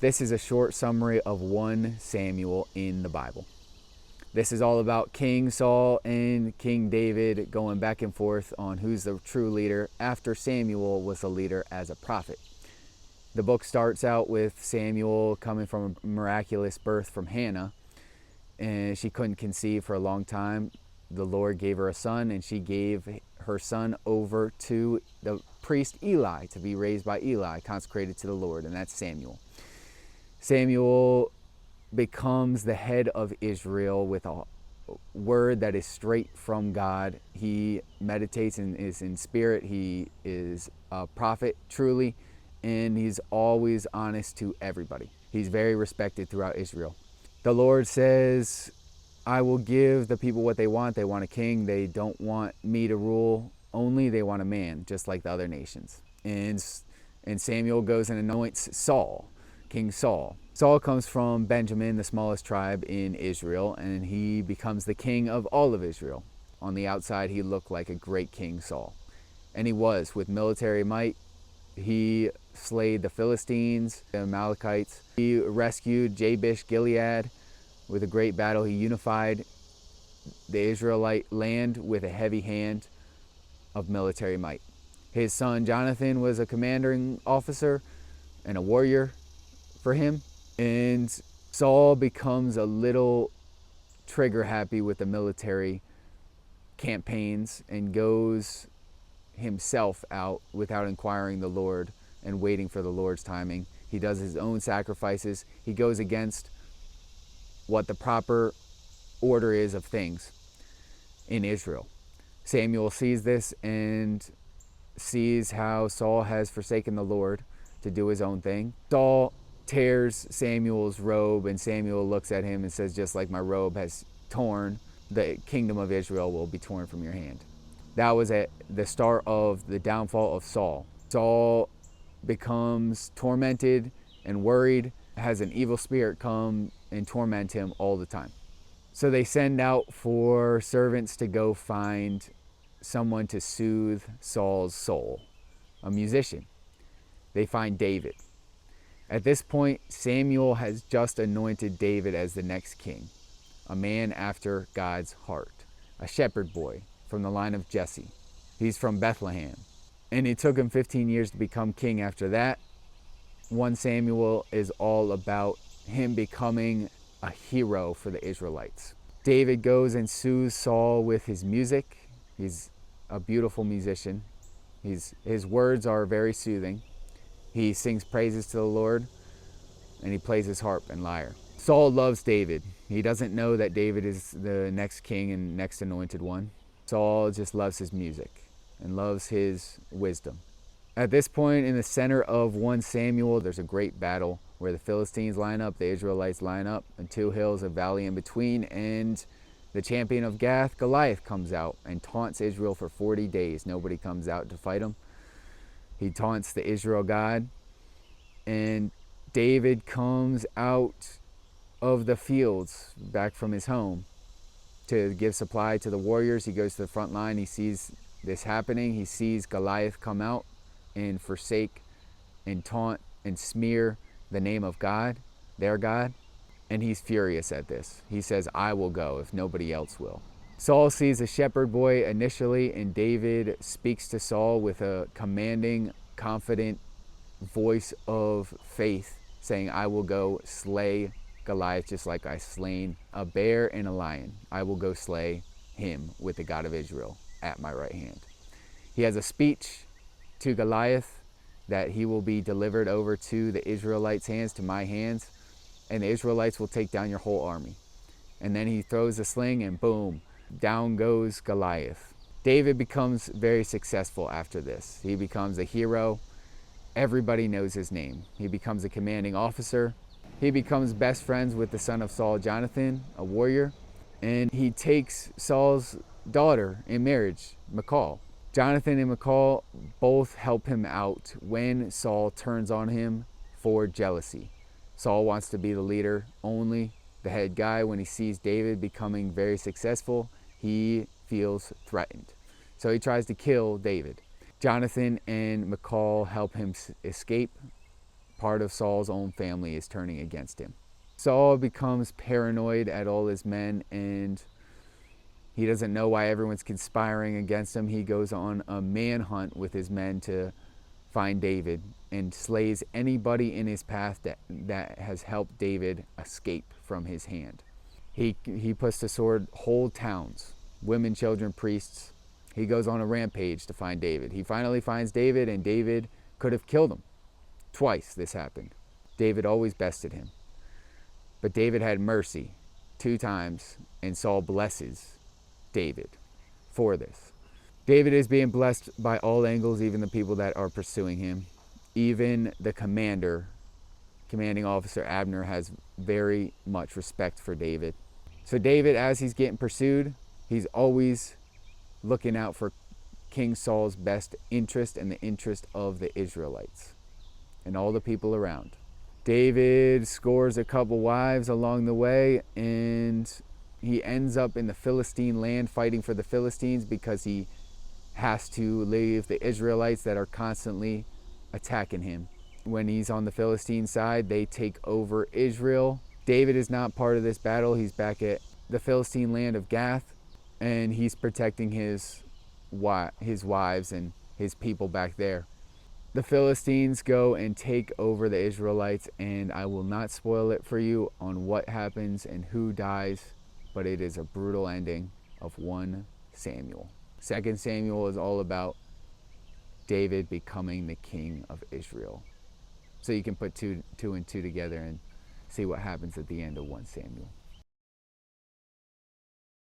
This is a short summary of 1 Samuel in the Bible. This is all about King Saul and King David going back and forth on who's the true leader after Samuel was a leader as a prophet. The book starts out with Samuel coming from a miraculous birth from Hannah, and she couldn't conceive for a long time. The Lord gave her a son, and she gave her son over to the priest Eli to be raised by Eli, consecrated to the Lord, and that's Samuel. Samuel becomes the head of Israel with a word that is straight from God. He meditates and is in spirit. He is a prophet truly, and he's always honest to everybody. He's very respected throughout Israel. The Lord says, I will give the people what they want. They want a king. They don't want me to rule only. They want a man, just like the other nations. And Samuel goes and anoints Saul, King Saul. Saul comes from Benjamin, the smallest tribe in Israel, and he becomes the king of all of Israel. On the outside, he looked like a great King Saul. And he was, with military might. He slayed the Philistines, the Amalekites. He rescued Jabesh Gilead with a great battle. He unified the Israelite land with a heavy hand of military might. His son Jonathan was a commanding officer and a warrior for him. And Saul becomes a little trigger happy with the military campaigns and goes himself out without inquiring the Lord and waiting for the Lord's timing. He does his own sacrifices. He goes against what the proper order is of things in Israel. Samuel sees this and sees how Saul has forsaken the Lord to do his own thing. Saul tears Samuel's robe, and Samuel looks at him and says, just like my robe has torn, the kingdom of Israel will be torn from your hand. That was at the start of the downfall of Saul. Saul becomes tormented and worried, has an evil spirit come and torment him all the time. So they send out for servants to go find someone to soothe Saul's soul, a musician. They find David. At this point, Samuel has just anointed David as the next king, a man after God's heart, a shepherd boy from the line of Jesse. He's from Bethlehem. And it took him 15 years to become king after that. 1 Samuel is all about him becoming a hero for the Israelites. David goes and soothes Saul with his music. He's a beautiful musician. His words are very soothing. He sings praises to the Lord, and he plays his harp and lyre. Saul loves David. He doesn't know that David is the next king and next anointed one. Saul just loves his music and loves his wisdom. At this point, in the center of 1 Samuel, there's a great battle where the Philistines line up, the Israelites line up, and 2 hills, a valley in between, and the champion of Gath, Goliath, comes out and taunts Israel for 40 days. Nobody comes out to fight him. He taunts the Israel God, and David comes out of the fields back from his home to give supply to the warriors. He goes to the front line. He sees this happening. He sees Goliath come out and forsake and taunt and smear the name of God, their God, and he's furious at this. He says, I will go if nobody else will. Saul sees a shepherd boy initially, and David speaks to Saul with a commanding, confident voice of faith, saying, I will go slay Goliath just like I slain a bear and a lion. I will go slay him with the God of Israel at my right hand. He has a speech to Goliath that he will be delivered over to the Israelites' hands, to my hands, and the Israelites will take down your whole army. And then he throws a sling, and boom, down goes Goliath. David becomes very successful after this. He becomes a hero. Everybody knows his name. He becomes a commanding officer. He becomes best friends with the son of Saul, Jonathan, a warrior. And he takes Saul's daughter in marriage, Michal. Jonathan and Michal both help him out when Saul turns on him for jealousy. Saul wants to be the leader only, the head guy. When he sees David becoming very successful, he feels threatened. So he tries to kill David. Jonathan and Michal help him escape part of Saul's own family is turning against him. Saul becomes paranoid at all his men, and he doesn't know why everyone's conspiring against him. He goes on a manhunt with his men to find David and slays anybody in his path that has helped David escape from his hand. He puts to sword whole towns, women, children, priests. He goes on a rampage to find David. He finally finds David, and David could have killed him. Twice this happened. David always bested him. But David had mercy 2 times, and Saul blesses David for this. David is being blessed by all angles, even the people that are pursuing him. Even the commanding officer Abner, has very much respect for David. So David, as he's getting pursued, he's always looking out for King Saul's best interest and the interest of the Israelites and all the people around. David scores a couple wives along the way, and he ends up in the Philistine land fighting for the Philistines because he has to leave the Israelites that are constantly attacking him. When he's on the Philistine side, they take over Israel. David is not part of this battle. He's back at the Philistine land of Gath, and he's protecting his wives and his people back there. The Philistines go and take over the Israelites, and I will not spoil it for you on what happens and who dies, but it is a brutal ending of 1 Samuel. 2 Samuel is all about David becoming the king of Israel. So you can put two and two together and see what happens at the end of 1 Samuel.